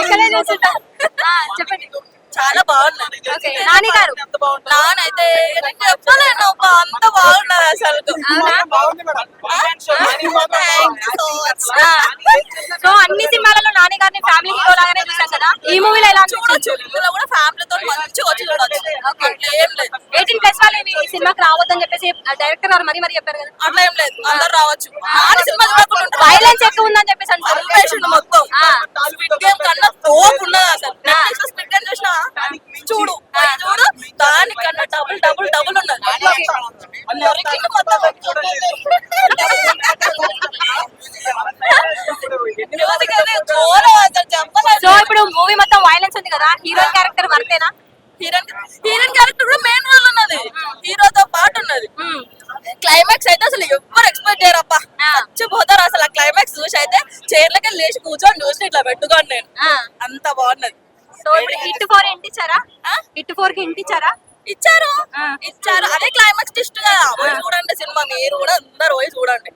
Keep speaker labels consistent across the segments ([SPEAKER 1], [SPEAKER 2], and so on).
[SPEAKER 1] ఇక్కడే చూస్తుంటా. చెప్పండి.
[SPEAKER 2] చాలా బాగున్నది.
[SPEAKER 1] నాని గారు
[SPEAKER 2] నానైతే చెప్పలేను, అంత బాగున్నది అసలు.
[SPEAKER 1] సో అన్ని సినిమాలలో నాని గారిని ఫ్యామిలీ హీరో లాగానే చూసాం కదా, ఈ మూవీలో ఎలా
[SPEAKER 2] చూడొచ్చు, ఇందులో కూడా ఫ్యామిలీతో మంచిగా వచ్చి చూడొచ్చు. ఏం లేదు,
[SPEAKER 1] 18+ వాళ్ళు ఈ సినిమాకి రావద్దని చెప్పేసి డైరెక్టర్ గారు మరీ చెప్పారు కదా.
[SPEAKER 2] అట్లా ఏం లేదు, అందరు రావచ్చు. నాని సినిమా చూడకుండా
[SPEAKER 1] వైలెన్స్ ఎక్కువ ఉందని చెప్పేసి
[SPEAKER 2] సంపేషణ మొత్తం స్క్విడ్ గేమ్ కన్నా తోపు ఉన్నది అసలు. నెట్ఫ్లిక్స్ స్క్విడ్ గేమ్ చూసినా చూడు, చూడు దానికన్నా డబుల్ డబుల్ డబుల్ ఉన్నది. నరికిండు మొత్తం.
[SPEAKER 1] సో ఇప్పుడు మూవీ మొత్తం వైలెన్స్ ఉంది కదా, హీరోయిన్ క్యారెక్టర్ వర్తేనా?
[SPEAKER 2] హీరోయిన్ క్యారెక్టర్ కూడా మెయిన్ రోల్ ఉన్నది, హీరోతో పాటు ఉన్నది. క్లైమాక్స్ అయితే అసలు ఎవ్వరు ఎక్స్పెక్ట్ చేయరప్పా, చచ్చిపోతారు అసలు. ఆ క్లైమాక్స్ చూసి అయితే చైర్లకి లేచి కూర్చొని చూసి ఇట్లా పెట్టుకోండి నేను, అంత బాగున్నది.
[SPEAKER 1] సో ఇప్పుడు హిట్ 4 ఇంటి ఇచ్చారా? హిట్ 4 కి ఇంటి ఇచ్చారా?
[SPEAKER 2] ఇచ్చారు. అదే క్లైమాక్స్ ట్విస్ట్ కదా. పోయి చూడండి సినిమా, మీరు కూడా అందరు పోయి చూడండి.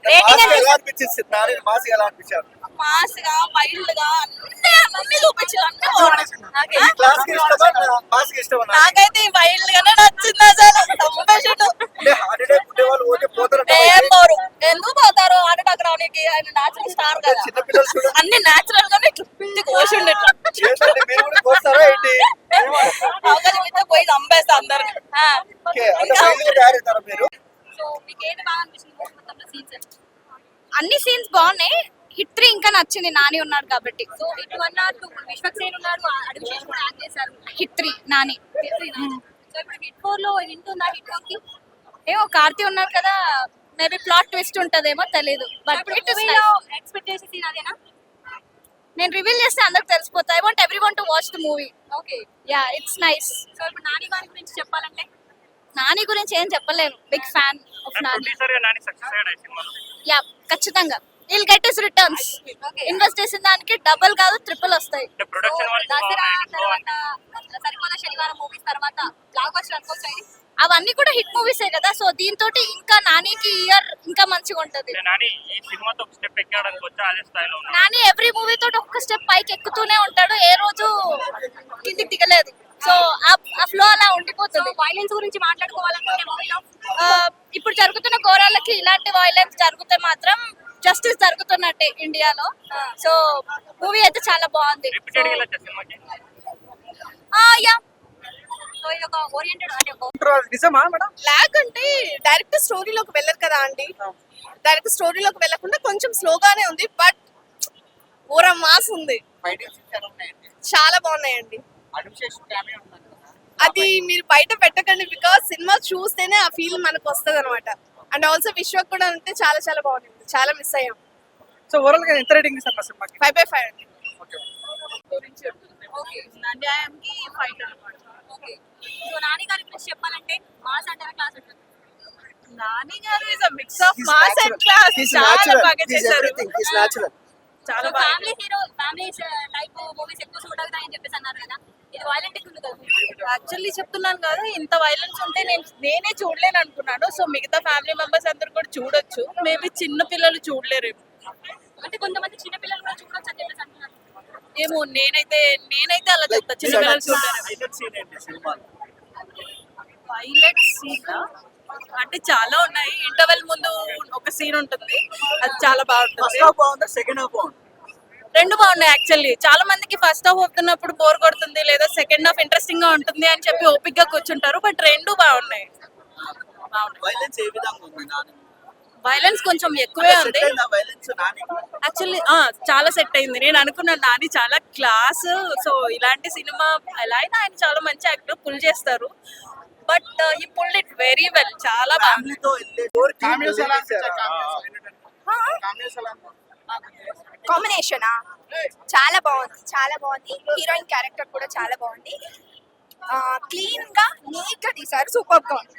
[SPEAKER 2] మాస్ గా వైల్డ్ గా అన్ని చూపించారు, అన్ని నాకైతే వైల్డ్ గానే నచ్చింది అసలు. సంభాషణ ఏం పోరు, ఎందుకు పోతారు హార్ట్ అటాక్ రావడానికి? ఆయన నేచురల్ స్టార్ కదా, అన్ని నేచురల్ గానే కోసిండు ఇట్లా. అవకాశం ఇస్తే పోయి చంపేస్తా అందరిని.
[SPEAKER 3] అన్ని సీన్స్ బాగున్నాయి. హిట్ 3 ఇంకా నచ్చింది, నాని ఉన్నాడు కాబట్టి.
[SPEAKER 1] సో హిట్ 1 or 2 విశ్వక్సేన్ ఉన్నాడు, అడివిశేష్ కూడా యాక్ట్ చేశారు.
[SPEAKER 3] హిట్ 3 నాని.
[SPEAKER 1] సో ఇప్పుడు హిట్ 4 లో హిట్ ఉందా? హిట్ 1 కి
[SPEAKER 3] ఏమో కార్తీ ఉన్నారు కదా, మేబీ ప్లాట్ ట్విస్ట్ ఉంటదేమో తెలీదు. బట్
[SPEAKER 1] ఎక్స్పెక్ట్ చేసే సీన్ అదేనా?
[SPEAKER 3] నేను రివీల్ చేస్తే అందరికి తెలిసిపోతాయి. I want everyone to watch the movie.
[SPEAKER 1] Okay,
[SPEAKER 3] yeah, it's nice.
[SPEAKER 1] So ఇప్పుడు నాని గారి గురించి చెప్పాలంటే,
[SPEAKER 3] నాని గురించి ఏం చెప్పలేను, big fan of Nani. Yeah, ఖచ్చితంగా will get his returns. Invest చేసిన దానికి డబుల్ కాదు ట్రిపుల్ వస్తాయి.
[SPEAKER 1] దసరా తర్వాత సరిపోదా శనివారం మూవీస్ తర్వాత బ్లాక్ బస్టర్ అనుకోవచ్చు.
[SPEAKER 3] అవన్నీ కూడా హిట్ మూవీసే కదా, సో దీంతో ఇంకా నానికి ఇయర్ ఇంకా మంచిగా ఉంటది. నాని ఎవ్రీ మూవీ తోటి ఒక్క స్టెప్ పైకి ఎక్కుతూనే ఉంటాడు, ఏ రోజు కిందికి దిగలేదు. సో ఆ ఫ్లో అలా ఉండిపోతుంది.
[SPEAKER 1] వైలెన్స్ గురించి మాట్లాడుకోవాలనుకుంటే మూవీలో
[SPEAKER 3] ఇప్పుడు జరుగుతున్న ఘోరాలకి ఇలాంటి వైలెన్స్ జరిగితే మాత్రం జస్టిస్ జరుగుతున్నట్టే ఇండియాలో. సో మూవీ అయితే చాలా బాగుంది. యా,
[SPEAKER 2] లాగ్ అంటే డైరెక్ట్ స్టోరీలోకి వెళ్ళరు కదా అండి. డైరెక్ట్ స్టోరీలోకి వెళ్ళకుండా కొంచెం స్లోగానే ఉంది, బట్ ఊరం మాస్ ఉంది. చాలా బాగున్నాయండి. అది మీరు బయట పెట్టకండి, బికాస్ సినిమా చూస్తేనే ఆ ఫీల్ మనకు వస్తుంది అనమాట. అండ్ ఆల్సో విశ్వక్ కూడా అంటే చాలా చాలా బాగుంది, చాలా మిస్ అయ్యాం.
[SPEAKER 4] సో ఓవరాల్ గా ఎంత రేటింగ్ ఇస్తారు సినిమాకి?
[SPEAKER 2] 5/5 అండి.
[SPEAKER 1] న్యాయంకి ఫైట్ అన్నమాట. ఓకే, సో నాని గారి గురించి చెప్పాలంటే మాస్ అంటారా క్లాస్ అంటారా?
[SPEAKER 2] నాని గారు is a mix of mass and class. చాలా బాగా చేశారు.
[SPEAKER 1] చాలా family hero, family type movies ఎక్కువ చూడగలరని చెప్పేసి అన్నారు కదా, ఇది వైలెంట్ ఎక్కువ ఉంది కదా.
[SPEAKER 2] యాక్చువల్లీ చెప్తున్నాను కదా, ఇంత వైలెన్స్ ఉంటే నేనే చూడలేను అనుకున్నాను. సో మిగతా ఫ్యామిలీ మెంబర్స్ అందరు కూడా చూడొచ్చు, మేబీ చిన్న పిల్లలు చూడలేరు.
[SPEAKER 1] అంటే కొంతమంది చిన్న పిల్లలు కూడా చూడొచ్చు అని చెప్పేసి అంటున్నారు.
[SPEAKER 2] ఏమో నేనైతే అలా చెప్తా, చిన్న పిల్లలు చూడలేరు. వైలెట్ సీన్ అంటే చాలా ఉన్నాయి. ఇంటర్వెల్ ముందు ఒక సీన్ ఉంటుంది, అది చాలా బాగుంటుంది. రెండు బాగున్నాయి యాక్చువల్లీ. చాలా మందికి ఫస్ట్ హాఫ్ అవుతున్నప్పుడు బోర్ కొడుతుంది, లేదా సెకండ్ హాఫ్ ఇంట్రెస్టింగ్ గా ఉంటుంది అని చెప్పి ఓపిక్ గా కూర్చుంటారు, బట్ రెండు బాగున్నాయి. వైలెన్స్ కొంచెం ఎక్కువే ఉంది యాక్చువల్లీ. చాలా సెట్ అయింది. నేను అనుకున్నాను నాని చాలా క్లాస్, సో ఇలాంటి సినిమా ఎలా అయినా ఆయన చాలా మంచి యాక్టర్, పుల్ చేస్తారు. But he pulled it very well, చాలా బాగుంది.
[SPEAKER 3] కాంబినేషనా చాలా బాగుంది, చాలా బాగుంది. హీరోయిన్ క్యారెక్టర్ కూడా చాలా బాగుంది. క్లీన్ గా నీట్ గా తీసారు, సూపర్ గా ఉంది.